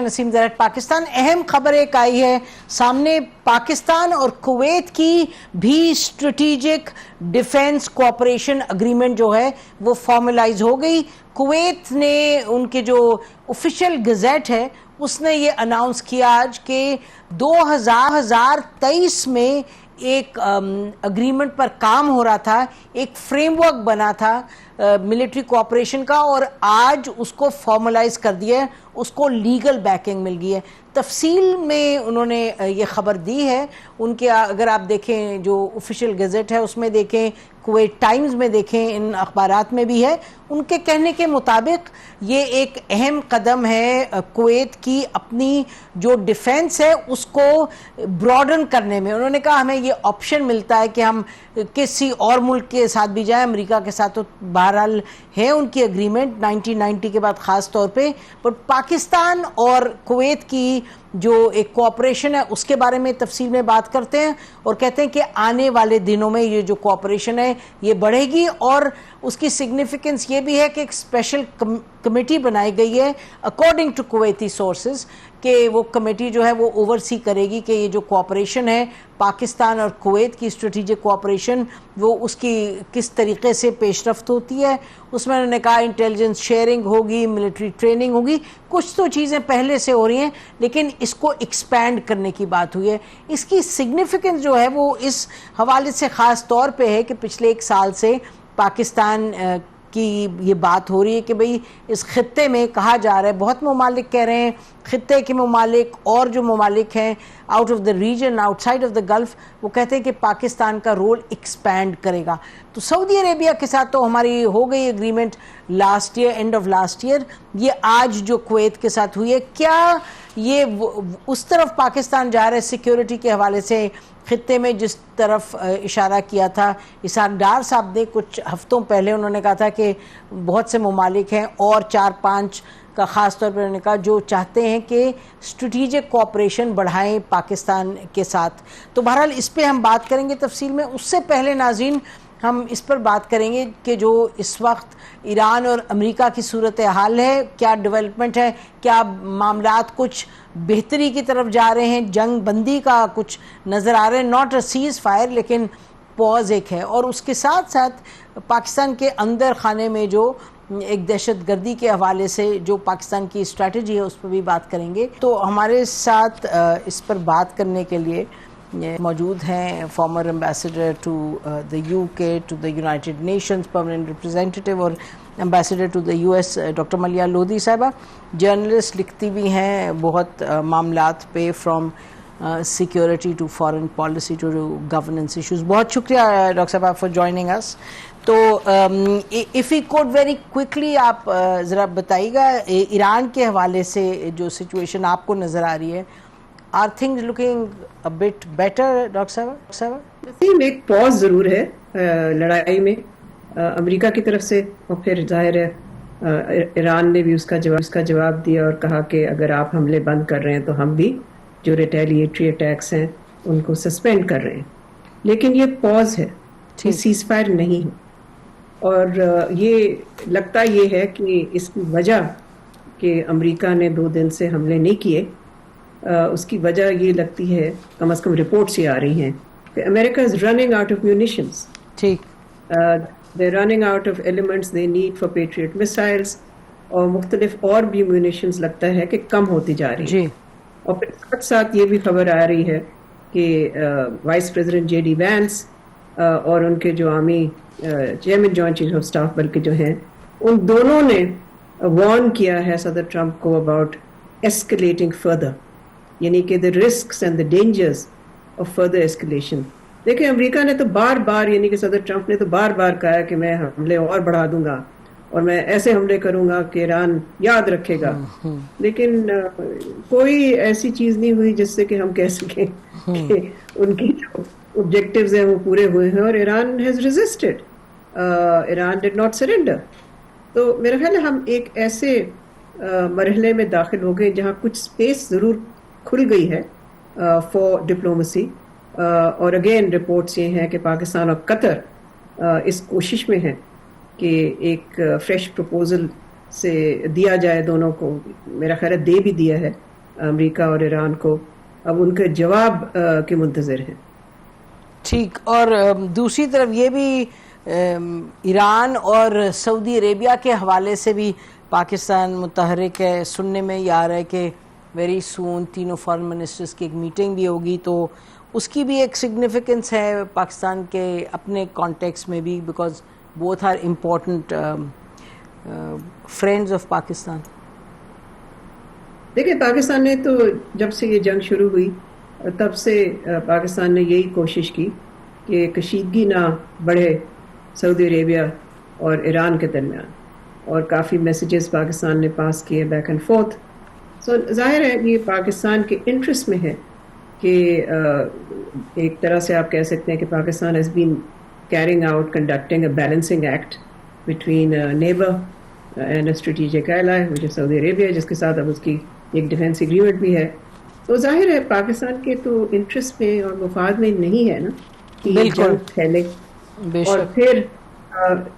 نسیم زرعت پاکستان. اہم خبر ایک آئی ہے سامنے, پاکستان اور کویت کی بھی اسٹریٹجک ڈیفینس کوآپریشن اگریمنٹ جو ہے وہ فارملائز ہو گئی. کویت نے ان کے جو آفیشیل گزٹ ہے اس نے یہ اناؤنس کیا آج کہ 2023 میں ایک اگریمنٹ پر کام ہو رہا تھا, ایک فریم ورک بنا تھا ملٹری کوآپریشن کا, اور آج اس کو فارملائز کر دیا ہے, اس کو لیگل بیکنگ مل گئی ہے. تفصیل میں انہوں نے یہ خبر دی ہے ان کے, اگر آپ دیکھیں جو آفیشیل گزٹ ہے اس میں دیکھیں, کویت ٹائمز میں دیکھیں, ان اخبارات میں بھی ہے. ان کے کہنے کے مطابق یہ ایک اہم قدم ہے کویت کی اپنی جو ڈیفینس ہے اس کو براڈن کرنے میں. انہوں نے کہا ہمیں یہ آپشن ملتا ہے کہ ہم کسی اور ملک کے ساتھ بھی جائیں, امریکہ کے ساتھ تو بہرحال ہے ان کی اگریمنٹ 1990 کے بعد خاص طور پہ, بٹ پاکستان اور کویت کی جو ایک کوآپریشن ہے اس کے بارے میں تفصیل میں بات کرتے ہیں, اور کہتے ہیں کہ آنے والے دنوں میں یہ جو کوآپریشن ہے یہ بڑھے گی. اور اس کی سگنیفیکنس یہ بھی ہے کہ ایک اسپیشل کمیٹی بنائی گئی ہے اکارڈنگ ٹو کویتی سورسز, کہ وہ کمیٹی جو ہے وہ اوورسی کرے گی کہ یہ جو کوآپریشن ہے پاکستان اور کویت کی اسٹریٹجک کوآپریشن وہ اس کی کس طریقے سے پیش رفت ہوتی ہے. اس میں انہوں نے کہا انٹیلیجنس شیئرنگ ہوگی, ملٹری ٹریننگ ہوگی, کچھ تو چیزیں پہلے سے ہو رہی ہیں لیکن اس کو ایکسپینڈ کرنے کی بات ہوئی ہے. اس کی سگنیفیکنس جو ہے وہ اس حوالے سے خاص طور پہ ہے کہ پچھلے ایک سال سے پاکستان کی یہ بات ہو رہی ہے کہ بھئی اس خطے میں کہا جا رہا ہے, بہت ممالک کہہ رہے ہیں, خطے کے ممالک اور جو ممالک ہیں out of the region, out side of the golf, وہ کہتے ہیں کہ پاکستان کا رول ایکسپینڈ کرے گا. تو سعودی عربیہ کے ساتھ تو ہماری ہو گئی agreement last year, end of last year, یہ آج جو کویت کے ساتھ ہوئی ہے, کیا یہ اس طرف پاکستان جا رہا ہے سیکیورٹی کے حوالے سے خطے میں جس طرف اشارہ کیا تھا اسحاق ڈار صاحب نے کچھ ہفتوں پہلے؟ انہوں نے کہا تھا کہ بہت سے ممالک ہیں اور 4-5 کا خاص طور پر انہوں نے کہا جو چاہتے ہیں کہ اسٹریٹجک کوآپریشن بڑھائیں پاکستان کے ساتھ. تو بہرحال اس پہ ہم بات کریں گے تفصیل میں. اس سے پہلے ناظرین ہم اس پر بات کریں گے کہ جو اس وقت ایران اور امریکہ کی صورتحال ہے, کیا ڈیولپمنٹ ہے, کیا معاملات کچھ بہتری کی طرف جا رہے ہیں, جنگ بندی کا کچھ نظر آ رہے ہیں, ناٹ اے سیز فائر لیکن پوز ایک ہے, اور اس کے ساتھ ساتھ پاکستان کے اندر خانے میں جو ایک دہشت گردی کے حوالے سے جو پاکستان کی اسٹریٹجی ہے اس پر بھی بات کریں گے. تو ہمارے ساتھ اس پر بات کرنے کے لیے موجود ہیں former ambassador to the UK, to the United Nations permanent representative اور ambassador to the US doctor Maleeha Lodhi صاحبہ, جرنلسٹ, لکھتی بھی ہیں بہت معاملات پہ, from security to foreign policy to governance issues. بہت شکریہ ڈاکٹر صاحب فار جوائننگ اس. تو if you could very quickly آپ ذرا بتائیے گا ایران کے حوالے سے جو سچویشن آپ کو نظر آ رہی ہے, are things looking a bit better doctor صاحب؟ ایک پاز ضرور ہے لڑائی میں امریکہ کی طرف سے, اور پھر ظاہر ہے ایران نے بھی اس کا جواب دیا اور کہا کہ اگر آپ حملے بند کر رہے ہیں تو ہم بھی جو ریٹیلیٹری اٹیکس ہیں ان کو سسپینڈ کر رہے ہیں. لیکن یہ پاز ہے, یہ سیز فائر نہیں ہے. اور یہ لگتا یہ ہے کہ اس کی وجہ کہ امریکہ نے 2 دن سے حملے نہیں کیے, اس کی وجہ یہ لگتی ہے, کم از کم رپورٹس یہ آ رہی ہیں کہ امریکہ از رننگ آؤٹ آف میونیشنز. ٹھیک, they're running out of elements they need for Patriot missiles, اور مختلف اور بھی میونیشنز لگتا ہے کہ کم ہوتی جا رہی ہیں. اور پھر ساتھ ساتھ یہ بھی خبر آ رہی ہے کہ وائس پریزیڈنٹ JD وینس اور ان کے جو army chairman joint chief of staff بلکہ جو ہیں, ان دونوں نے وارن کیا ہے صدر ٹرمپ کو اباؤٹ escalating further, یعنی کہ the risks and the dangers of further escalation. دیکھیں امریکہ نے تو بار بار, یعنی کہ صدر ٹرمپ نے تو بار بار کہا کہ میں حملے اور بڑھا دوں گا اور میں ایسے حملے کروں گا کہ ایران یاد رکھے گا, لیکن کوئی ایسی چیز نہیں ہوئی جس سے کہ ہم کہہ سکیں کہ ان کی جو آبجیکٹیوز ہیں وہ پورے ہوئے ہیں, اور Iran has resisted, Iran did not surrender. تو میرا خیال ہے ہم ایک ایسے مرحلے میں داخل ہو گئے جہاں کچھ اسپیس ضرور کھل گئی ہے فار ڈپلومسی. اور اگین رپورٹس یہ ہیں کہ پاکستان اور قطر اس کوشش میں ہیں کہ ایک فریش پروپوزل سے دیا جائے دونوں کو, میرا خیال ہے دے بھی دیا ہے, امریکہ اور ایران کو اب ان کے جواب کے منتظر ہیں. ٹھیک. اور دوسری طرف یہ بھی ایران اور سعودی عربیہ کے حوالے سے بھی پاکستان متحرک ہے. سننے میں یہ آ رہا ہے کہ ویری سون تینوں فارن منسٹرز کی ایک میٹنگ بھی ہوگی, تو اس کی بھی ایک سگنیفیکنس ہے پاکستان کے اپنے کانٹیکس میں بھی, because both are important friends of Pakistan. دیکھیں, پاکستان نے تو جب سے یہ جنگ شروع ہوئی تب سے پاکستان نے یہی کوشش کی کہ کشیدگی نہ بڑھے سعودی عربیہ اور ایران کے درمیان, اور کافی میسیجز پاکستان نے پاس کیے بیک اینڈ فورتھ. سو ظاہر ہے یہ پاکستان کے انٹرسٹ میں ہے کہ ایک طرح سے آپ کہہ سکتے ہیں کہ Pakistan has been carrying out conducting a balancing act between neighbour and a strategic ally which is Saudi Arabia, جس کے ساتھ اب اس کی ایک ڈیفینس ایگریمنٹ بھی ہے. تو ظاہر ہے پاکستان کے تو انٹرسٹ میں اور مفاد میں نہیں ہے نا کہ یہ جنگ پھیلے, اور پھر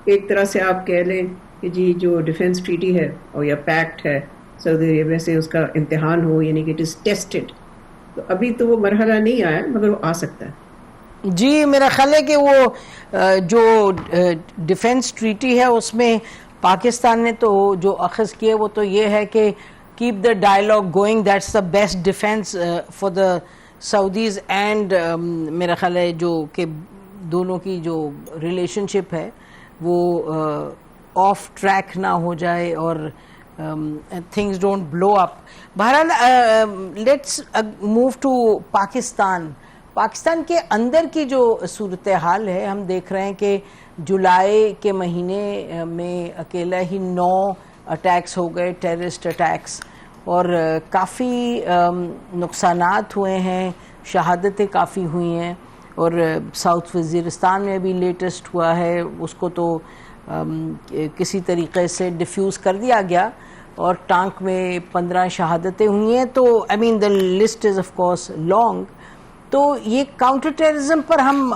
ایک طرح سے آپ کہہ لیں کہ جی جو ڈیفینس ٹریٹی ہے اور یا پیکٹ ہے سعودی عربیہ سے اس کا امتحان ہو, یعنی کہ اٹ از ٹیسٹڈ. تو ابھی تو وہ مرحلہ نہیں آیا مگر وہ آ سکتا ہے. جی, میرا خیال ہے کہ وہ جو ڈیفینس ٹریٹی ہے اس میں پاکستان نے تو جو اخذ کیے وہ تو یہ ہے کہ keep the dialogue going, that's the best defense for the Saudis, and میرا خیال ہے جو کہ دونوں کی جو ریلیشن شپ ہے وہ آف ٹریک نہ ہو جائے اور things don't blow up. بہرحال let's move to Pakistan. Pakistan کے اندر کی جو صورتحال ہے, ہم دیکھ رہے ہیں کہ جولائی کے مہینے میں اکیلا ہی 9 اٹیکس ہو گئے, ٹیررسٹ اٹیکس, اور کافی نقصانات ہوئے ہیں, شہادتیں کافی ہوئی ہیں. اور ساؤتھ وزیرستان میں بھی لیٹسٹ ہوا ہے, اس کو تو کسی طریقے سے ڈیفیوز کر دیا گیا, اور ٹانک میں 15 شہادتیں ہوئی ہیں. تو I mean the list is of course long. تو یہ کاؤنٹر ٹیررزم پر ہم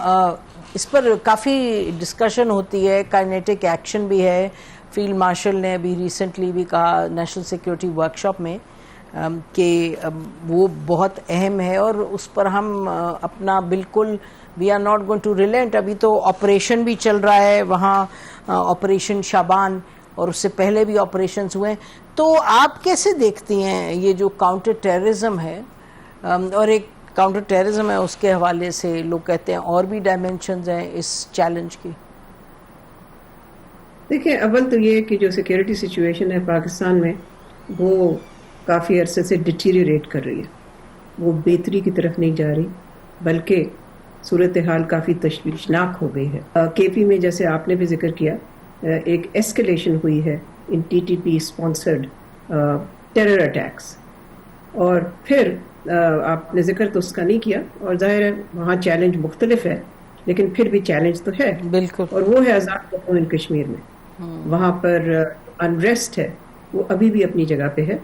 اس پر کافی ڈسکشن ہوتی ہے, کائنیٹک ایکشن بھی ہے. فیلڈ مارشل نے ابھی ریسنٹلی بھی کہا نیشنل سیکیورٹی ورکشاپ میں کہ وہ بہت اہم ہے, اور اس پر ہم اپنا بالکل we are not going to relent. ابھی تو آپریشن بھی چل رہا ہے وہاں, آپریشن شابان, اور اس سے پہلے بھی آپریشنز ہوئے. تو آپ کیسے دیکھتی ہیں یہ جو کاؤنٹر ٹیررزم ہے, اور ایک کاؤنٹر ٹیررزم ہے اس کے حوالے سے لوگ کہتے ہیں اور بھی ڈائمینشنز ہیں اس چیلنج کی؟ دیکھیں, اول تو یہ کہ جو سیکیورٹی سچویشن ہے پاکستان میں وہ کافی عرصے سے ڈیٹیریریٹ کر رہی ہے, وہ بہتری کی طرف نہیں جا رہی, بلکہ صورتحال کافی تشویشناک ہو گئی ہے. کے پی میں جیسے آپ نے بھی ذکر کیا ایک ایسکیلیشن ہوئی ہے in T T P sponsored terror attacks, اور پھر آپ نے ذکر تو اس کا نہیں کیا, اور ظاہر ہے وہاں چیلنج مختلف ہے لیکن پھر بھی چیلنج تو ہے. بالکل. اور وہ ہے آزاد پختون کشمیر میں, وہاں پر انریسٹ ہے وہ ابھی بھی اپنی جگہ پہ ہے,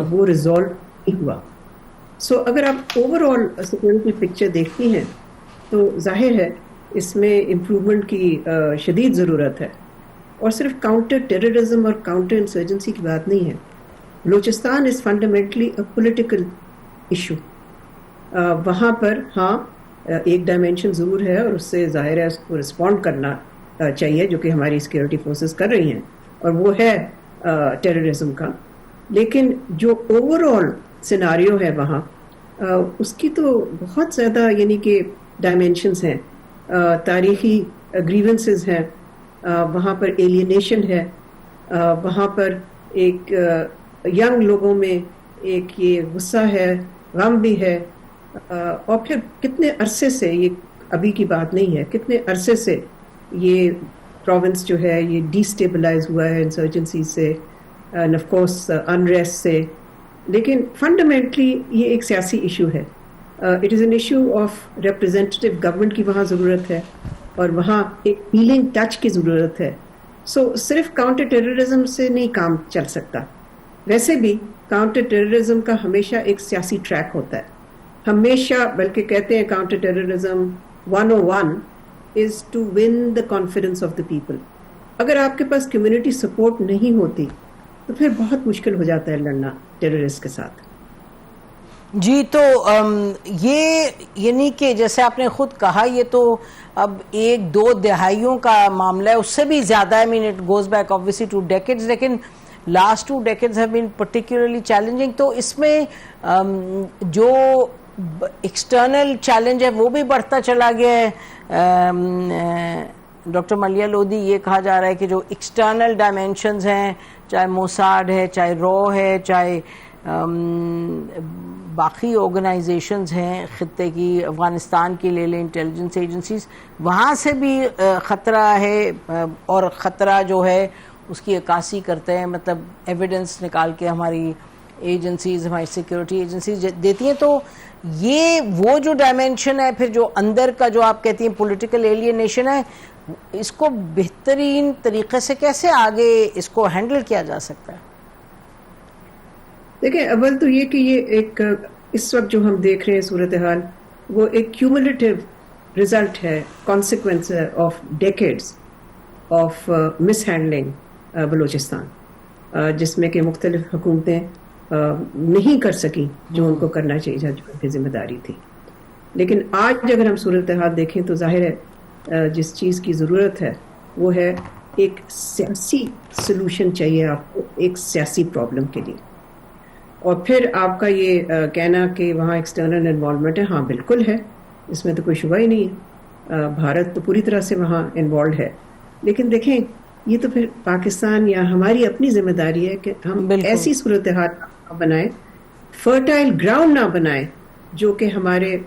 وہ ریزالو نہیں ہوا. سو اگر آپ اوور آل سیکورٹی پکچر دیکھتی ہیں تو ظاہر ہے اس میں امپرومنٹ کی شدید ضرورت ہے, اور صرف کاؤنٹر ٹیررزم اور کاؤنٹر انسرجنسی کی بات نہیں ہے. بلوچستان از فنڈامنٹلی اے پولیٹیکل ایشو. وہاں پر ہاں ایک ڈائمینشن ضرور ہے, اور اس سے ظاہر ہے اس کو رسپونڈ کرنا چاہیے جو کہ ہماری سیکورٹی فورسز کر رہی ہیں, اور وہ ہے ٹیررزم کا. لیکن جو اوور آل سیناریو ہے وہاں اس کی تو بہت زیادہ یعنی کہ ڈائمینشنز ہیں, تاریخی گریونسز ہیں, وہاں پر ایلینیشن ہے, وہاں پر ایک ینگ لوگوں میں ایک یہ غصہ ہے, غم بھی ہے, اور پھر کتنے عرصے سے, یہ ابھی کی بات نہیں ہے, کتنے عرصے سے یہ پروونس جو ہے یہ ڈی اسٹیبلائز ہوا ہے انسرجنسی سے, اینڈ آف کورس انریسٹ سے. لیکن فنڈامنٹلی یہ ایک سیاسی ایشو ہے. It is an issue of representative government کی وہاں ضرورت ہے, اور وہاں ایک ہیلنگ ٹچ کی ضرورت ہے. سو صرف کاؤنٹر ٹیررزم سے نہیں کام چل سکتا. ویسے بھی کاؤنٹر ٹیررزم کا ہمیشہ ایک سیاسی ٹریک ہوتا ہے, ہمیشہ. بلکہ کہتے ہیں counter terrorism 101 is to win the confidence of the people. اگر آپ کے پاس کمیونٹی سپورٹ نہیں ہوتی تو پھر بہت مشکل ہو جاتا ہے لڑنا ٹیررسٹ کے ساتھ. جی تو یہ یعنی کہ جیسے آپ نے خود کہا یہ تو اب 1-2 دہائیوں کا معاملہ ہے, اس سے بھی زیادہ ہے. It goes back obviously 2 decades, لیکن last 2 decades have been particularly challenging. تو اس میں جو ایکسٹرنل چیلنج ہے وہ بھی بڑھتا چلا گیا ہے. ڈاکٹر ملیہ لودھی, یہ کہا جا رہا ہے کہ جو ایکسٹرنل ڈائمینشنز ہیں, چاہے موساد ہے, چاہے رو ہے, چاہے باقی آرگنائزیشنز ہیں خطے کی, افغانستان کی لے لیں انٹیلیجنس ایجنسیز, وہاں سے بھی خطرہ ہے, اور خطرہ جو ہے اس کی عکاسی کرتے ہیں, مطلب ایویڈنس نکال کے ہماری ایجنسیز, ہماری سیکیورٹی ایجنسیز دیتی ہیں. تو یہ وہ جو ڈائمینشن ہے, پھر جو اندر کا جو آپ کہتی ہیں پولیٹیکل ایلینیشن ہے, اس کو بہترین طریقے سے کیسے آگے اس کو ہینڈل کیا جا سکتا ہے؟ دیکھیں, اول تو یہ کہ یہ ایک اس وقت جو ہم دیکھ رہے ہیں صورتحال, وہ ایک کیومولیٹیو ریزلٹ ہے, consequence of decades of miss handling Balochistan, جس میں کہ مختلف حکومتیں نہیں کر سکیں جو ان کو کرنا چاہیے, جو ان کی ذمہ داری تھی. لیکن آج اگر ہم صورتحال دیکھیں تو ظاہر ہے جس چیز کی ضرورت ہے وہ ہے ایک سیاسی سلوشن چاہیے آپ کو ایک سیاسی پرابلم کے لیے. اور پھر آپ کا یہ کہنا کہ وہاں ایکسٹرنل انوالومنٹ ہے, ہاں بالکل ہے, اس میں تو کوئی شبہ ہی نہیں ہے, بھارت تو پوری طرح سے وہاں انوالوڈ ہے. لیکن دیکھیں, یہ تو پھر پاکستان یا ہماری اپنی ذمہ داری ہے کہ ہم ایسی صورتحال بنائیں, فرٹائل گراؤنڈ نہ بنائیں جو کہ ہمارے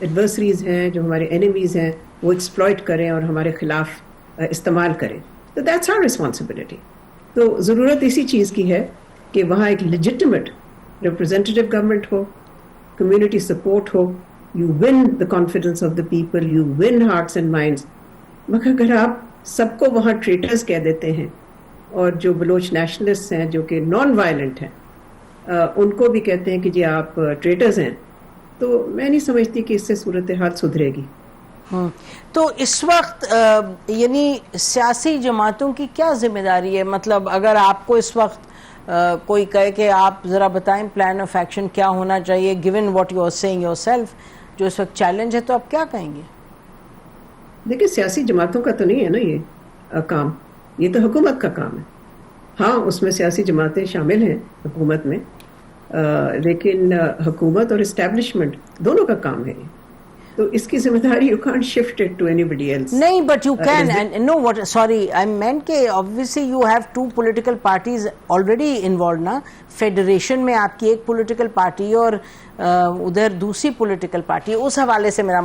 ایڈورسریز ہیں, جو ہمارے اینیمیز ہیں, وہ ایکسپلائٹ کریں اور ہمارے خلاف استعمال کریں. تو دیٹس آور ریسپانسبلٹی. تو ضرورت اسی چیز کی ہے کہ وہاں ایک لیجٹمیٹ ریپرزینٹیو گورنمنٹ ہو, کمیونٹی سپورٹ ہو, you win the confidence of the people, you win hearts and minds. مگر اگر آپ سب کو وہاں ٹریٹرز کہہ دیتے ہیں, اور جو بلوچ نیشنلسٹ ہیں جو کہ نان وائلنٹ ہیں ان کو بھی کہتے ہیں کہ جی آپ ٹریٹرز ہیں, تو میں نہیں سمجھتی کہ اس سے صورتحال سدھرے گی. تو اس وقت یعنی سیاسی جماعتوں کی کیا ذمہ داری ہے؟ مطلب اگر آپ کو اس وقت کوئی کہے کہ آپ ذرا بتائیں پلان آف ایکشن کیا ہونا چاہیے given what you are seeing yourself, جو اس وقت چیلنج ہے, تو آپ کیا کہیں گے؟ دیکھیں, سیاسی جماعتوں کا تو نہیں ہے نا یہ کام, یہ تو حکومت کا کام ہے. ہاں اس میں سیاسی جماعتیں شامل ہیں حکومت میں, لیکن حکومت اور اسٹیبلشمنٹ دونوں کا کام ہے. تو اس کی ذمہ داری you can't shift it to anybody else. نہیں, but you can. And no, what? Sorry, I meant کہ obviously you have 2 political parties already involved نا. فیڈریشن میں آپ کی ایک پولیٹیکل پارٹی اور ادھر دوسری پولیٹیکل پارٹی. اس حوالے سے میرا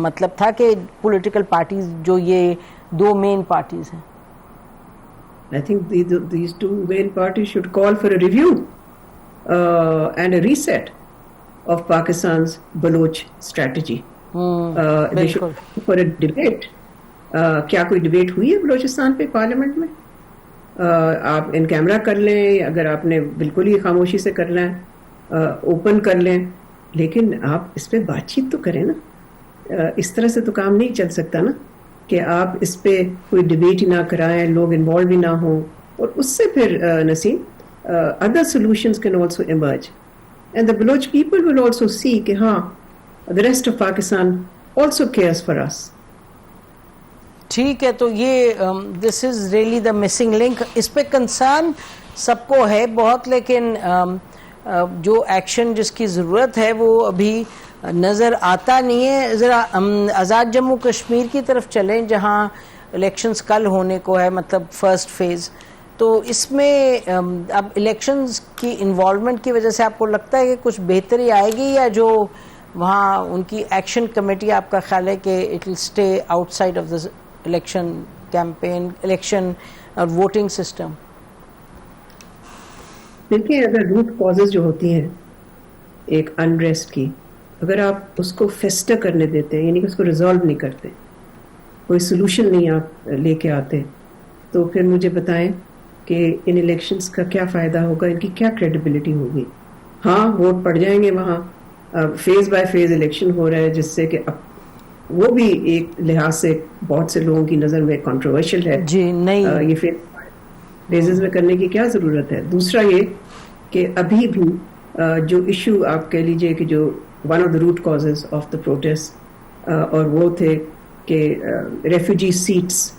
مطلب تھا کہ پولیٹیکل پارٹیز جو یہ 2 مین پارٹیز ہیں. I think these 2 main parties should call for a review and a reset of Pakistan's Baloch strategy. For a debate. کیا کوئی ڈبیٹ ہوئی ہے بلوچستان پہ پارلیمنٹ میں؟ آپ ان کیمرہ کر لیں, اگر آپ نے بالکل ہی خاموشی سے کرنا ہے اوپن کر لیں, لیکن آپ اس پہ بات چیت تو کریں نا. اس طرح سے تو کام نہیں چل سکتا نا کہ آپ اس پہ کوئی ڈبیٹ ہی نہ کرائیں, لوگ انوالو بھی نہ ہوں, اور اس سے پھر نسیم other solutions can also emerge and the Baloch people will also see کہ ہاں the rest of Pakistan also cares for us. ٹھیک ہے, تو یہ this is really the missing link. اس پہ کنسرن سب کو ہے بہت, لیکن جو ایکشن جس کی ضرورت ہے وہ ابھی نظر آتا نہیں ہے. ذرا آزاد جموں کشمیر کی طرف چلیں جہاں الیکشنز کل ہونے کو ہے, مطلب فرسٹ فیز. تو اس میں اب الیکشنز کی انوالومنٹ کی وجہ سے آپ کو لگتا ہے کہ کچھ بہتری آئے گی, یا جو وہاں ان کی ایکشن کمیٹی آپ کا خیال ہے کہ it will stay out side of the election campaign, election اور ووٹنگ سسٹم؟ دیکھیں, اگر روٹ کازز جو ہوتی ہیں ایک انریسٹ کی, اگر آپ اس کو فیسٹر کرنے دیتے ہیں, یعنی کہ اس کو ریزالو نہیں کرتے, کوئی سولوشن نہیں آپ لے کے آتے, تو پھر مجھے بتائیں کہ ان الیکشنز کا کیا فائدہ ہوگا, ان کی کیا کریڈیبلٹی ہوگی. ہاں ووٹ پڑ جائیں گے وہاں, فیز بائی فیز الیکشن ہو رہا ہے, جس سے کہ وہ بھی ایک لحاظ سے بہت سے لوگوں کی نظر میں کنٹروورشل ہے. جی نہیں, یہ فیزز میں کرنے کی کیا ضرورت ہے. دوسرا یہ کہ ابھی بھی جو ایشو آپ کہہ لیجئے کہ جو one of the root causes of the protest, اور وہ تھے کہ ریفیوجی سیٹس،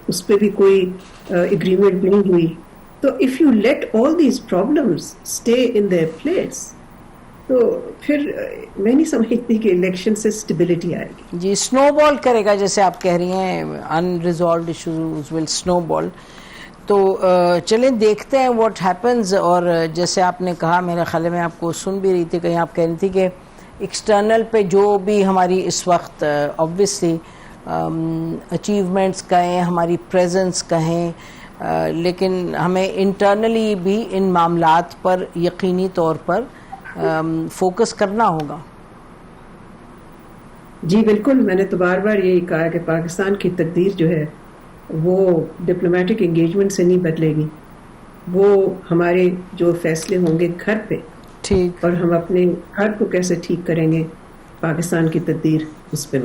اس پہ بھی کوئی اگریمنٹ نہیں ہوئی. تو if you let all these problems stay in their place تو پھر میں نہیں سمجھتی کہ الیکشن سے اسٹیبلٹی آئے گی. جی سنو بال کرے گا، جیسے آپ کہہ رہی ہیں انریزالوڈ ایشوز ول سنو بال. تو چلیں دیکھتے ہیں واٹ ہیپنز. اور جیسے آپ نے کہا، میرے خیال میں آپ کو سن بھی رہی تھی، کہیں آپ کہہ رہی تھی کہ ایکسٹرنل پہ جو بھی ہماری اس وقت آبویسلی اچیومنٹس کہیں، ہماری پریزنس کہیں، لیکن ہمیں انٹرنلی بھی ان معاملات پر یقینی طور پر فوکس کرنا ہوگا. جی بالکل، میں نے تو بار بار یہی کہا کہ پاکستان کی تقدیر جو ہے وہ ڈپلومیٹک انگیجمنٹ سے نہیں بدلے گی. وہ ہمارے جو فیصلے ہوں گے گھر پہ، ٹھیک، اور ہم اپنے گھر کو کیسے ٹھیک کریں گے، پاکستان کی تقدیر اس پہ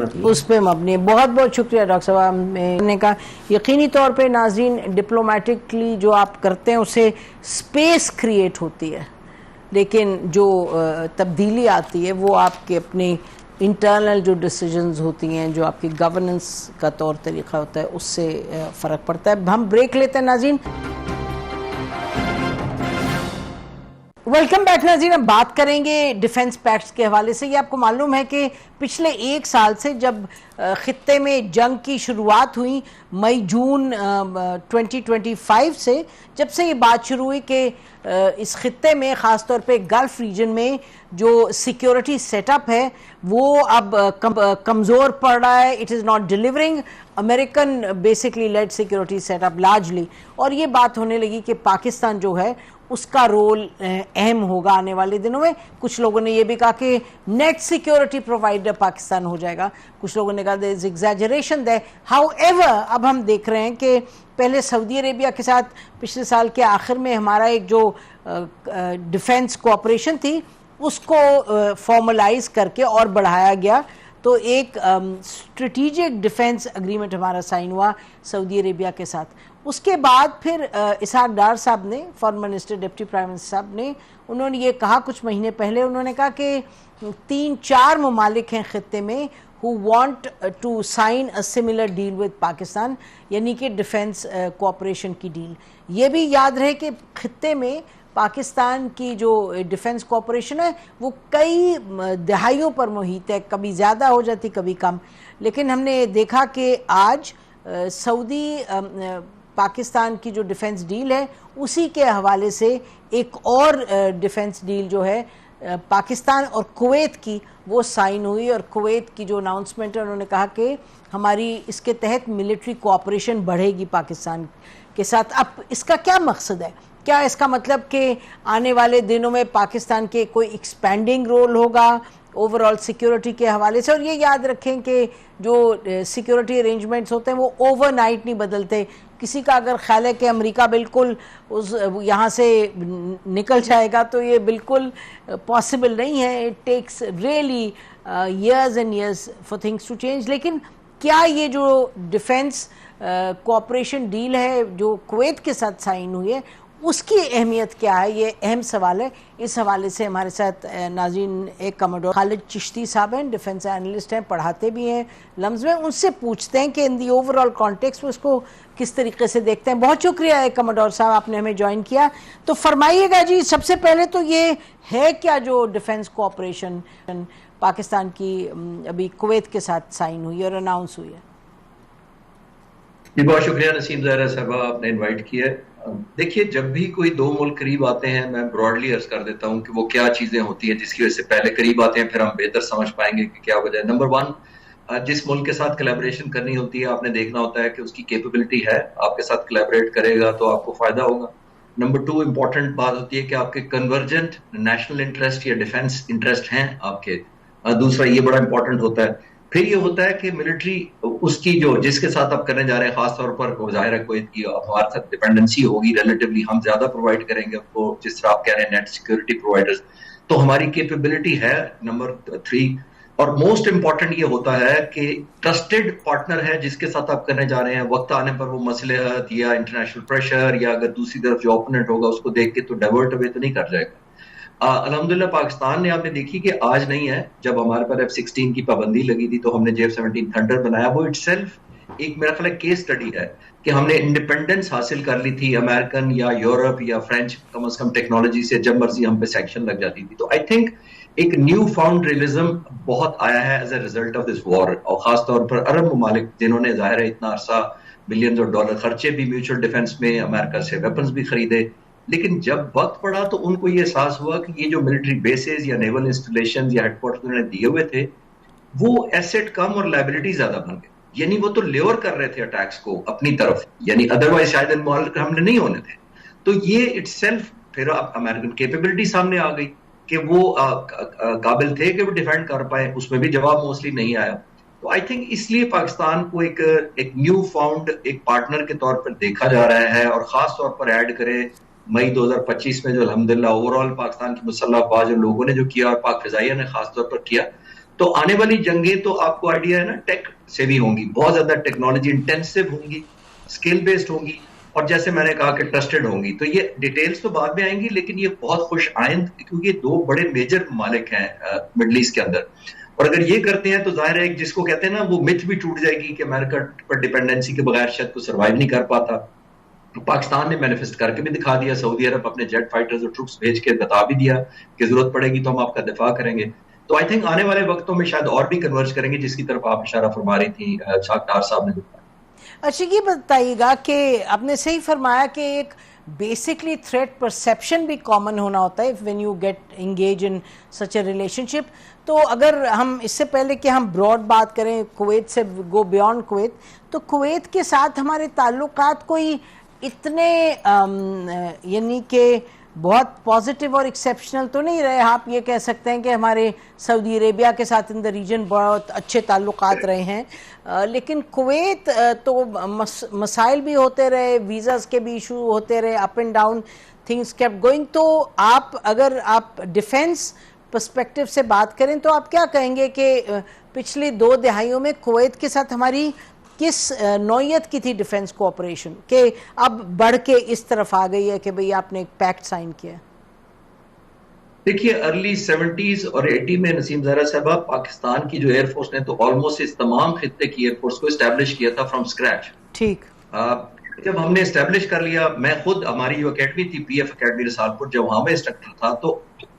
مبنی. بہت بہت شکریہ ڈاکٹر صاحب. میں نے کہا یقینی طور پہ ناظرین، ڈپلومیٹکلی جو آپ کرتے ہیں اسے اسپیس کریٹ ہوتی ہے، لیکن جو تبدیلی آتی ہے وہ آپ کے اپنے انٹرنل جو ڈیسیجنز ہوتی ہیں، جو آپ کی گورننس کا طور طریقہ ہوتا ہے، اس سے فرق پڑتا ہے. ہم بریک لیتے ہیں ناظرین. ویلکم بیک ناظرین. اب بات کریں گے ڈیفنس پیکٹس کے حوالے سے. یہ آپ کو معلوم ہے کہ پچھلے ایک سال سے جب خطے میں جنگ کی شروعات ہوئی، مئی جون 2025 سے، جب سے یہ بات شروع ہوئی کہ اس خطے میں خاص طور پہ گلف ریجن میں جو سیکیورٹی سیٹ اپ ہے وہ اب کمزور پڑ رہا ہے. It is not delivering American basically led security set up largely. اور یہ بات ہونے لگی کہ پاکستان جو ہے اس کا رول اہم ہوگا آنے والے دنوں میں. کچھ لوگوں نے یہ بھی کہا کہ نیٹ سیکیورٹی پرووائڈر پاکستان ہو جائے گا. کچھ لوگوں نے کہا there is exaggeration there. However, اب ہم دیکھ رہے ہیں کہ پہلے سعودی عربیہ کے ساتھ پچھلے سال کے آخر میں ہمارا ایک جو ڈیفنس کوآپریشن تھی اس کو فارملائز کر کے اور بڑھایا گیا. تو ایک اسٹریٹجک ڈیفنس اگریمنٹ ہمارا سائن ہوا سعودی عربیہ کے ساتھ. اس کے بعد پھر اسحاق ڈار صاحب نے، foreign minister deputy prime minister صاحب نے، انہوں نے یہ کہا کچھ مہینے پہلے، انہوں نے کہا کہ 3-4 ممالک ہیں خطے میں who want to sign a similar deal with Pakistan, یعنی کہ ڈیفنس کوآپریشن کی ڈیل. یہ بھی یاد رہے کہ خطے میں پاکستان کی جو ڈیفنس کوآپریشن ہے وہ کئی دہائیوں پر محیط ہے، کبھی زیادہ ہو جاتی کبھی کم. لیکن ہم نے دیکھا کہ آج سعودی پاکستان کی جو ڈیفنس ڈیل ہے اسی کے حوالے سے ایک اور ڈیفنس ڈیل جو ہے پاکستان اور کویت کی وہ سائن ہوئی. اور کویت کی جو اناؤنسمنٹ ہے انہوں نے کہا کہ ہماری اس کے تحت ملٹری کوآپریشن بڑھے گی پاکستان کے ساتھ. اب اس کا کیا مقصد ہے؟ کیا اس کا مطلب کہ آنے والے دنوں میں پاکستان کے کوئی ایکسپینڈنگ رول ہوگا اوور آل سیکیورٹی کے حوالے سے؟ اور یہ یاد رکھیں کہ جو سیکیورٹی ارینجمنٹس ہوتے ہیں وہ اوور نائٹ نہیں بدلتے. کسی کا اگر خیال ہے کہ امریکہ بالکل یہاں سے نکل جائے گا تو یہ بالکل پاسبل نہیں ہے. It takes really years and years for things to change. لیکن کیا یہ جو ڈیفنس کوآپریشن ڈیل ہے جو کویت کے ساتھ سائن ہوئی ہے اس کی اہمیت کیا ہے؟ یہ اہم سوال ہے. اس حوالے سے ہمارے ساتھ ناظرین ایک کموڈور خالد چشتی صاحب ہیں، ڈیفنس اینالسٹ ہیں، پڑھاتے بھی ہیں لمز میں. ان سے پوچھتے ہیں کہ ان دی اوور آل کانٹیکسٹ اس کو کس طریقے سے دیکھتے ہیں. بہت شکریہ کموڈور صاحب، آپ نے ہمیں جوائن کیا. تو فرمائیے گا جی، سب سے پہلے تو یہ ہے کیا جو ڈیفنس کوآپریشن پاکستان کی ابھی کویت کے ساتھ سائن ہوئی اور اناؤنس ہوئی ہے؟ جی بہت شکریہ نسیم زہرا صاحبہ، آپ نے انوائٹ کیا ہے. دیکھیے، جب بھی کوئی دو ملک قریب آتے ہیں، میں براڈلی عرض کر دیتا ہوں کہ وہ کیا چیزیں ہوتی ہیں جس کی وجہ سے پہلے قریب آتے ہیں، پھر ہم بہتر سمجھ پائیں گے کہ کیا وجہ ہے. نمبر 1، جس ملک کے ساتھ کلیبریشن کرنی ہوتی ہے آپ نے دیکھنا ہوتا ہے کہ اس کی کیپیبلٹی ہے، آپ کے ساتھ کلیبریٹ کرے گا تو آپ کو فائدہ ہوگا. نمبر 2 امپورٹنٹ بات ہوتی ہے کہ آپ کے کنورجنٹ نیشنل انٹرسٹ یا ڈیفنس انٹرسٹ ہیں آپ کے. دوسرا یہ بڑا امپورٹنٹ ہوتا ہے. پھر یہ ہوتا ہے کہ ملٹری اس کی جو جس کے ساتھ آپ کرنے جا رہے ہیں، خاص طور پر ظاہر ہے کویت کی ہمارے ساتھ ڈیپینڈنسی ہوگی ریلیٹیولی، ہم زیادہ پرووائڈ کریں گے آپ کو، جس طرح آپ کہہ رہے ہیں نیٹ سیکورٹی پرووائڈرز، تو ہماری کیپیبلٹی ہے. نمبر 3 اور موسٹ امپورٹنٹ یہ ہوتا ہے کہ ٹرسٹڈ پارٹنر ہے جس کے ساتھ آپ کرنے جا رہے ہیں. وقت آنے پر وہ مصلحت یا انٹرنیشنل پریشر یا اگر دوسری طرف جو اوپوننٹ ہوگا اس کو دیکھ کے تو ڈائیورٹ اوے تو نہیں کر جائے گا. الحمدللہ پاکستان نے آپ نے دیکھی کہ آج نہیں ہے, جب ہمارے پر F-16 کی پابندی لگی تھی تو ہم نے JF-17 تھنڈر بنایا. وہ اٹ سیلف ایک میرا خیال کیس اسٹڈی ہے کہ ہم نے انڈیپینڈنس حاصل کر لی تھی امریکن یا یورپ یا فرینچ کم از کم ٹیکنالوجی سے, جب مرضی ہم پہ سیکشن لگ جاتی تھی. تو آئی تھنک ایک نیو فاؤنڈ ریئلزم بہت آیا ہے as a result of this war, اور خاص طور پر عرب ممالک جنہوں نے ظاہر ہے اتنا عرصہ بلینز آف ڈالر خرچے بھی میوچل ڈیفنس میں, امریکہ سے ویپنز بھی خریدے, لیکن جب وقت پڑا تو ان کو یہ احساس ہوا کہ یہ جو ملٹری بیسز یا نیول انسٹالیشن یا ہیڈ کوارٹر انہوں نے دیے ہوئے تھے وہ ایسٹ کم اور لائبلٹی زیادہ بن گئے. یعنی وہ تو لیور کر رہے تھے اٹیکس کو اپنی طرف, یعنی ادروائز شاید ان ممالک ہم نے نہیں ہونے تھے. تو یہ اٹ سیلف پھر امریکن کیپیبلٹی سامنے آ گئی کہ وہ قابل تھے کہ وہ ڈیفینڈ کر پائے, اس میں بھی جواب موسٹلی نہیں آیا. تو آئی تھنک اس لیے پاکستان کو ایک نیو فاؤنڈ ایک پارٹنر کے طور پر دیکھا جا رہا ہے, اور خاص طور پر ایڈ کرے مئی 2025 میں جو الحمدللہ اوور آل پاکستان کی مسلح افواج اور لوگوں نے جو کیا اور پاک فضائیہ نے خاص طور پر کیا, تو آنے والی جنگیں تو آپ کو آئیڈیا ہے نا ٹیک سے بھی ہوں گی, بہت زیادہ ٹیکنالوجی انٹینسو ہوں گی, اسکل بیسڈ ہوں گی, اور جیسے میں نے کہا کہ ٹرسٹڈ ہوں گی. تو یہ ڈیٹیلز تو بعد میں آئیں گی, لیکن یہ بہت خوش آئند, کیونکہ یہ دو بڑے میجر ممالک ہیں مڈل ایسٹ کے اندر, اور اگر یہ کرتے ہیں تو ظاہر ہے جس کو کہتے ہیں نا وہ متھ بھی ٹوٹ جائے گی کہ امریکہ پر ڈیپینڈنسی کے بغیر شاید کو سروائیو نہیں کر پاتا. پاکستان نے مینیفیسٹ کر کے بھی دکھا دیا, سعودی عرب اپنے جیٹ فائٹرز اور ٹروپس بھیج کے بتا بھی دیا کہ ضرورت پڑے گی تو ہم آپ کا دفاع کریں گے. تو آئی تھنک آنے والے وقتوں میں شاید اور بھی کنورج کریں گے, جس کی طرف آپ اشارہ فرما رہی تھی ڈار صاحب نے بتایا. اچھا یہ بتائیے گا کہ آپ نے صحیح فرمایا کہ ایک بیسکلی تھریٹ پرسیپشن بھی کامن ہونا ہوتا ہے when you get engage in such a relationship. تو اگر ہم اس سے پہلے کہ ہم براڈ بات کریں کویت سے گو بیونڈ کویت, تو کویت کے ساتھ ہمارے تعلقات کوئی اتنے یعنی کہ بہت پازیٹیو اور ایکسیپشنل تو نہیں رہے. آپ یہ کہہ سکتے ہیں کہ ہمارے سعودی عربیہ کے ساتھ ان دا ریجن بہت اچھے تعلقات رہے ہیں, لیکن کویت تو مسائل بھی ہوتے رہے, ویزاز کے بھی ایشو ہوتے رہے, up and down things kept going. تو اگر آپ ڈیفینس پرسپیکٹو سے بات کریں تو آپ کیا کہیں گے کہ پچھلی 2 دہائیوں میں کویت کے ساتھ ہماری کس نوعیت کی تھی ڈیفینس کوآپریشن کہ اب بڑھ کے اس طرف آ گئی ہے کہ بھئی آپ نے ایک پیکٹ سائن کیا؟ دیکھیے ارلی 70s اور 80 میں نسیم زہرا صاحبہ پاکستان کی جو ایئر فورس نے تو آلموسٹ اس تمام خطے کی ایئر فورس کو اسٹیبلش کیا تھا فرام اسکریچ. ٹھیک. جب ہم نے اسٹیبلش کر لیا, میں خود ہماری جو اکیڈمی تھی پی ایف اکیڈمی رسالپور, جب وہاں میں انسٹرکٹر تھا تو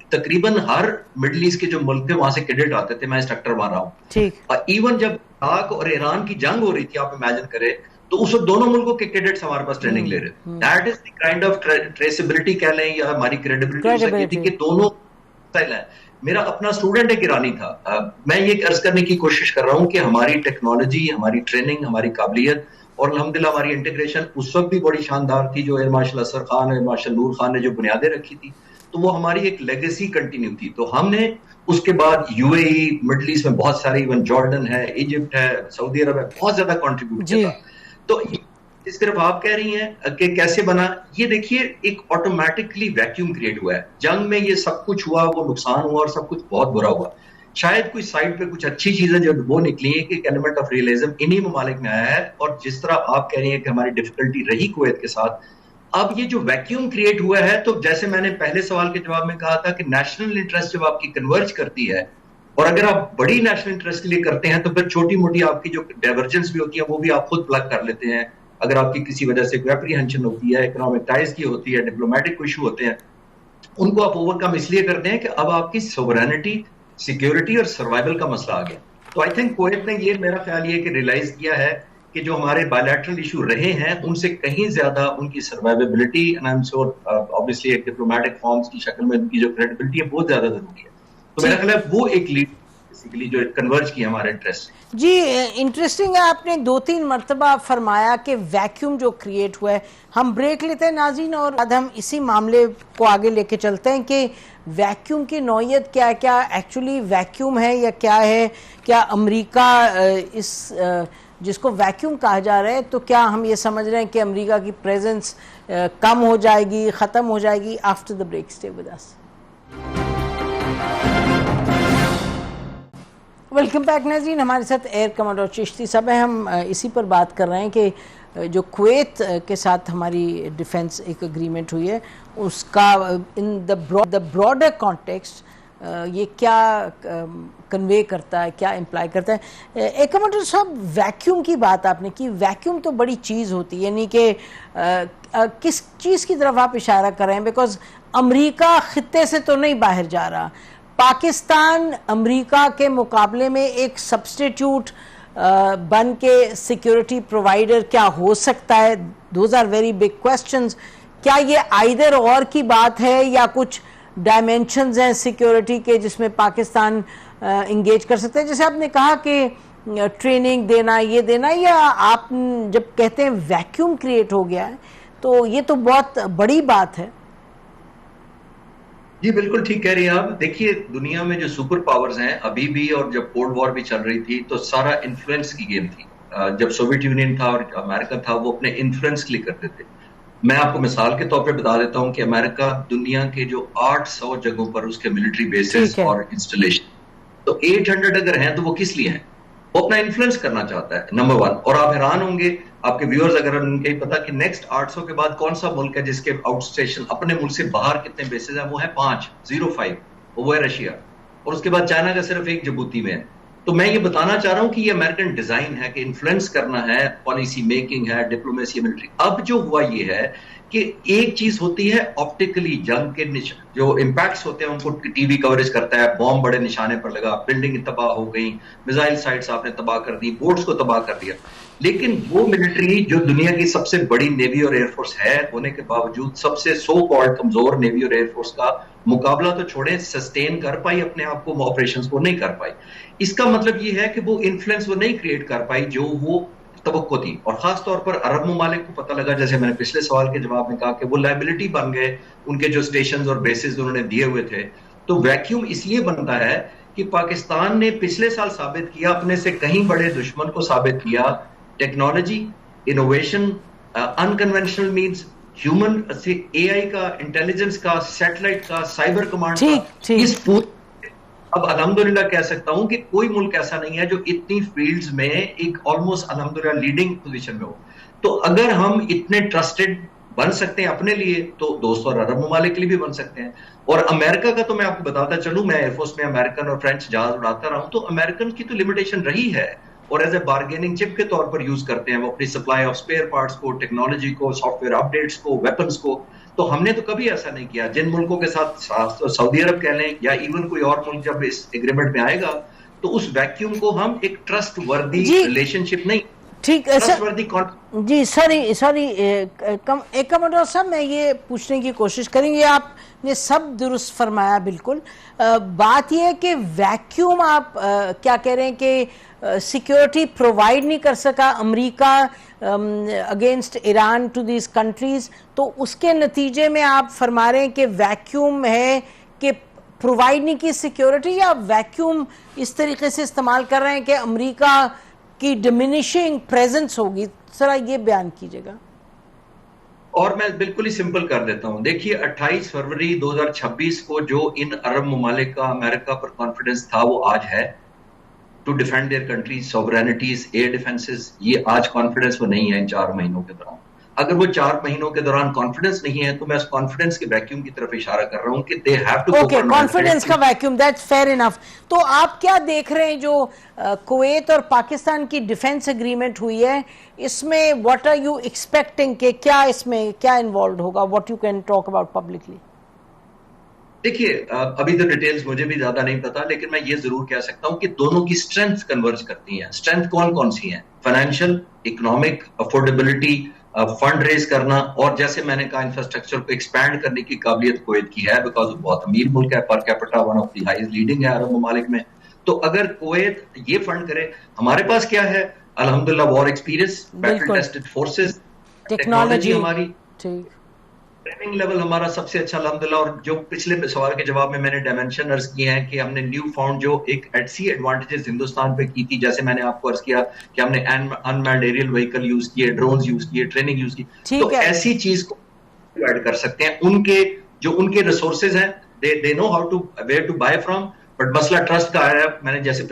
تقریباً ہر مڈل ایسٹ کے جو ملک تھے وہاں سے کیڈٹ آتے تھے, میں انسٹرکٹر وہاں رہا ہوں. ایون جب عراق اور ایران کی جنگ ہو رہی تھی, آپ امیجن کریں, تو اس وقت دونوں ملکوں کے کیڈٹس ہمارے پاس ٹریننگ لے رہے تھے. That is the kind of traceability کہہ لیں یا ہماری کریڈیبلٹی ہو سکتی تھی کہ دونوں سٹائل ہیں. میرا اپنا اسٹوڈنٹ ایک ایرانی تھا, میں یہ عرض کرنے کی کوشش کر رہا ہوں کہ ہماری ٹیکنالوجی, ہماری ٹریننگ, ہماری قابلیت اور الحمدللہ ہماری انٹیگریشن اس وقت بھی بڑی شاندار تھی. جو ایئر مارشل اسر خان, ایئر مارشل نور خان نے جو بنیادیں رکھی تھی, تو وہ ہماری ایک لیگیسی کنٹینیو تھی. تو ہم نے اس کے بعد U A E, Middle East میں بہت سارے, ایون جارڈن ہے, ایجپٹ ہے, سعودی عرب ہے, بہت زیادہ کنٹریبیوٹ کیا تھا. تو اس طرف آپ کہہ رہی ہیں کہ کیسے بنا, یہ دیکھیے ایک آٹومیٹکلی ویکیوم کریٹ ہوا ہے. جنگ میں یہ سب کچھ ہوا, وہ نقصان ہوا اور سب کچھ بہت برا ہوا. شاید کوئی سائڈ پہ کچھ اچھی چیزیں جو وہ نکلی ہیں کہ ایک ایلیمنٹ آف ریئلزم انہی ممالک میں آیا ہے. اور جس طرح آپ کہہ رہی ہیں کہ ہماری ڈیفیکلٹی رہی کویت کے ساتھ, اب یہ جو ویکیوم کریٹ ہوا ہے, تو جیسے میں نے پہلے سوال کے جواب میں کہا تھا کہ نیشنل انٹرسٹ جب آپ کی کنورج کرتی ہے, اور اگر آپ بڑی نیشنل انٹرسٹ کے لیے کرتے ہیں, تو پھر چھوٹی موٹی آپ کی جو ڈائیورجنس بھی ہوتی ہے وہ بھی آپ خود پلگ کر لیتے ہیں. اگر آپ کی کسی وجہ سے کوئی اپریہنشن ہوتی ہے, اکنامک ٹائز کی ہوتی ہے, ڈپلومیٹک ایشو ہوتے ہیں, ان کو آپ اوور کم اس لیے کرتے ہیں کہ اب آپ کی سوورینٹی, سیکیورٹی اور سروائیول کا مسئلہ آ گیا. تو آئی تھنک کویت نے یہ, میرا خیال یہ کہ ریلائز کیا ہے کہ جو ہمارے بائیلیٹرل ایشو رہے ہیں ان سے کہیں زیادہ ان کی survivability, and I am sure obviously ایک ڈپلومیٹک فارمز کی شکل میں ان کی جو کریڈیبلٹی ہے بہت زیادہ ضروری ہے. تو میرا خیال ہے وہ ایک لیڈ بیسیکلی جو کنورج کی ہمارے انٹرسٹ. جی انٹرسٹنگ ہے, آپ نے 2-3 مرتبہ فرمایا کہ ویکیوم جو کریٹ ہوا ہے. ہم بریک لیتے ہیں ناظرین, اور بعد ہم اسی معاملے کو آگے لے کے چلتے ہیں کہ ویکیوم کی نوعیت کیا ہے, کیا ایکچولی ویکیوم ہے یا کیا ہے, کیا امریکہ اس جس کو ویکیوم کہا جا رہا ہے, تو کیا ہم یہ سمجھ رہے ہیں کہ امریکہ کی پریزنس کم ہو جائے گی, ختم ہو جائے گی؟ After the break stay with us. Welcome back ناظرین. ہمارے ساتھ ایئر کمانڈر چشتی صاحب ہیں. ہم اسی پر بات کر رہے ہیں کہ جو کویت کے ساتھ ہماری ڈیفنس ایک اگریمنٹ ہوئی ہے اس کا ان دا براڈر کانٹیکسٹ یہ کیا کنوے کرتا ہے, کیا امپلائی کرتا ہے. ایئر کمانڈر صاحب, ویکیوم کی بات آپ نے کی. ویکیوم تو بڑی چیز ہوتی ہے, یعنی کہ کس چیز کی طرف آپ اشارہ کر رہے ہیں؟ بیکاز امریکہ خطے سے تو نہیں باہر جا رہا, پاکستان امریکہ کے مقابلے میں ایک سبسٹیٹیوٹ بن کے سیکیورٹی پرووائڈر کیا ہو سکتا ہے؟ Those are very big questions. کیا یہ آئیدر اور کی بات ہے یا کچھ ڈائمینشنز ہیں سیکیورٹی کے جس میں پاکستان انگیج کر سکتے ہیں؟ جیسے آپ نے کہا کہ ٹریننگ دینا, یہ دینا, یا آپ جب کہتے ہیں ویکیوم کریٹ ہو گیا ہے تو یہ تو بہت بڑی بات ہے. جی بالکل ٹھیک کہہ رہی ہیں آپ. دیکھیے دنیا میں جو سپر پاورز ہیں ابھی بھی, اور جب کولڈ وار بھی چل رہی تھی تو سارا انفلوئنس کی گیم تھی. جب سوویت یونین تھا اور امریکہ تھا وہ اپنے انفلوئنس کے لیے کرتے تھے. میں آپ کو مثال کے طور پہ بتا دیتا ہوں کہ امریکہ دنیا کے جو 800 جگہوں پر اس کے ملٹری بیسز اور انسٹالیشن, تو 800 اگر ہیں تو وہ کس لیے ہیں؟ وہ اپنا انفلوئنس کرنا چاہتا ہے, نمبر 1. اور آپ حیران ہوں گے, آپ کے ویورز اگر ان کے پتا کہ نیکسٹ 800 کے بعد کون سا ملک ہے جس کے آؤٹ اسٹیشن اپنے ملک سے باہر کتنے بیسز ہیں؟ وہ ہے 5 وہ ہے رشیا, اور اس کے بعد چائنا کا صرف ایک جبوتی میں ہے. تو میں یہ بتانا چاہ رہا ہوں کہ یہ امریکن ڈیزائن ہے کہ انفلوئنس کرنا ہے, پالیسی میکنگ ہے, ڈپلومیسی, ملٹری. اب جو ہوا یہ ہے کہ ایک چیز ہوتی ہے آپٹیکلی, جنگ کے جو امپیکٹس ہوتے ہیں ان کو ٹی وی کوریج کرتا ہے, بوم بڑے نشانے پر لگا, بلڈنگ تباہ ہو گئی, میزائل سائٹس آپ نے تباہ کر دی, بورڈز کو تباہ کر دیا. لیکن وہ ملٹری جو دنیا کی سب سے بڑی نیوی اور ایئر فورس ہے ہونے کے باوجود سب سے سو کالڈ کمزور نیوی اور ایئر فورس کا مقابلہ تو چھوڑیں, سسٹین کر پائی اپنے آپ کو, آپریشنز کو نہیں کر پائی. اس کا مطلب یہ ہے کہ وہ انفلوئنس وہ نہیں کریٹ کر پائی جو وہ توقع تھی. اور خاص طور پر عرب ممالک کو پتہ لگا, جیسے میں نے پچھلے سوال کے جواب میں کہا, کہ وہ لائبلٹی بن گئے ان کے جو اسٹیشنز اور بیسز انہوں نے دیے ہوئے تھے. تو ویکیوم اس لیے بنتا ہے کہ پاکستان نے پچھلے سال ثابت کیا, اپنے سے کہیں بڑے دشمن کو ثابت کیا, technology, innovation, unconventional means, human, A I کا, انٹیلیجنس کا, سیٹلائٹ کا, سائبر کمانڈ کا, اس پورے. اب الحمدللہ کہہ سکتا ہوں کہ کوئی ملک ایسا نہیں ہے جو اتنی فیلڈز میں ایک آلموسٹ الحمدللہ لیڈنگ پوزیشن میں ہو. تو اگر ہم اتنے ٹرسٹڈ بن سکتے ہیں اپنے لیے تو دوست اور عرب ممالک کے لیے بھی بن سکتے ہیں. اور امریکہ کا تو میں آپ کو بتاتا چلوں, میں ایئر فورس میں امریکن اور فرینچ جہاز اڑاتا رہا ہوں, تو امریکن کی تو لمیٹیشن رہی ہے اور ایز اے بارگیننگ چپ کے طور پر یوز کرتے ہیں وہ اپنی سپلائی آف اسپیئر پارٹس کو, ٹیکنالوجی کو, سافٹ ویئر اپڈیٹس کو, ویپنس کو. تو ہم نے تو کبھی ایسا نہیں کیا. جن ملکوں کے ساتھ سعودی عرب کہہ لیں یا ایون کوئی اور ملک جب اس ایگریمنٹ میں آئے گا تو اس ویکیوم کو ہم ایک ٹرسٹ وردی ریلیشن شپ نہیں, ٹھیک ہے جی. سوری ایک کمانڈر صاحب, میں یہ پوچھنے کی کوشش کریں گے, آپ نے سب درست فرمایا بالکل. بات یہ ہے کہ ویکیوم آپ کیا کہہ رہے ہیں کہ سیکیورٹی پرووائڈ نہیں کر سکا امریکہ against Iran to these countries, تو اس کے نتیجے میں آپ فرما رہے ہیں کہ ویکیوم ہے کہ پرووائڈ نہیں کی سیکیورٹی, یا ویکیوم اس طریقے سے استعمال کر رہے ہیں کہ امریکہ کی ڈیمینشنگ پریزنس ہوگی؟ ذرا یہ بیان کیجئے گا. اور میں بالکل ہی سمپل کر دیتا ہوں. دیکھیے 28 فروری 2026 کو جو ان عرب ممالک کا امریکہ پر کانفیڈنس تھا وہ آج ہے, to defend their countries sovereignties, air defences. یہ آج کانفیڈنس وہ نہیں ہے ان 4 مہینوں کے دوران. اگر وہ 4 مہینوں کے دوران کانفیڈنس نہیں ہے تو میں اس کانفیڈنس کے ویکیوم کی طرف اشارہ کر رہا ہوں کہ they have to go for confidence کا ویکیوم, دیٹس فیئر انف. تو آپ کیا دیکھ رہے ہیں جو کویت اور پاکستان کی ڈیفنس اگریمنٹ ہوئی ہے, اس میں واٹ آر یو ایکسپیکٹنگ کہ کیا اس میں کیا انوالوڈ ہوگا, what you can talk about publicly? دیکھیے ابھی تو ڈیٹیلز مجھے بھی زیادہ نہیں پتا, لیکن میں یہ ضرور کہہ سکتا ہوں کہ دونوں کی سٹرینتھ کنورج کرتی ہیں. سٹرینتھ کون کون سی ہیں؟ Financial, economic, affordability, fund raise کرنا, اور جیسے میں نے کہا انفراسٹرکچر کو ایکسپینڈ کرنے کی قابلیت کویت کی ہے, بیکاز وہ بہت امیر ملک ہے, per capita one of the highest leading ہے عرب ممالک میں. تو اگر کویت یہ فنڈ کرے, ہمارے پاس کیا ہے الحمدللہ, war experience, battle tested forces, technology ہماری, ٹریننگ لیول ہمارا سب سے اچھا الحمدللہ. اور جو پچھلے سوال کے جواب میں نے ڈائمینشن عرض کی ہیں کہ ہم نے نیو فاؤنڈ جو ایک ایٹ سی ایڈوانٹیجز ہندوستان پہ کی تھی, جیسے میں نے آپ کو عرض کیا کہ ہم نے انمینڈ ایریل وہیکل یوز کیے, ڈرونز یوز کیے, ٹریننگ یوز کی, تو ایسی چیز کو ایڈ کر سکتے ہیں. ان کے ریسورسز ہیں, they know how to where to buy from, but مسئلہ ٹرسٹ کا ہے. میں نے جیسے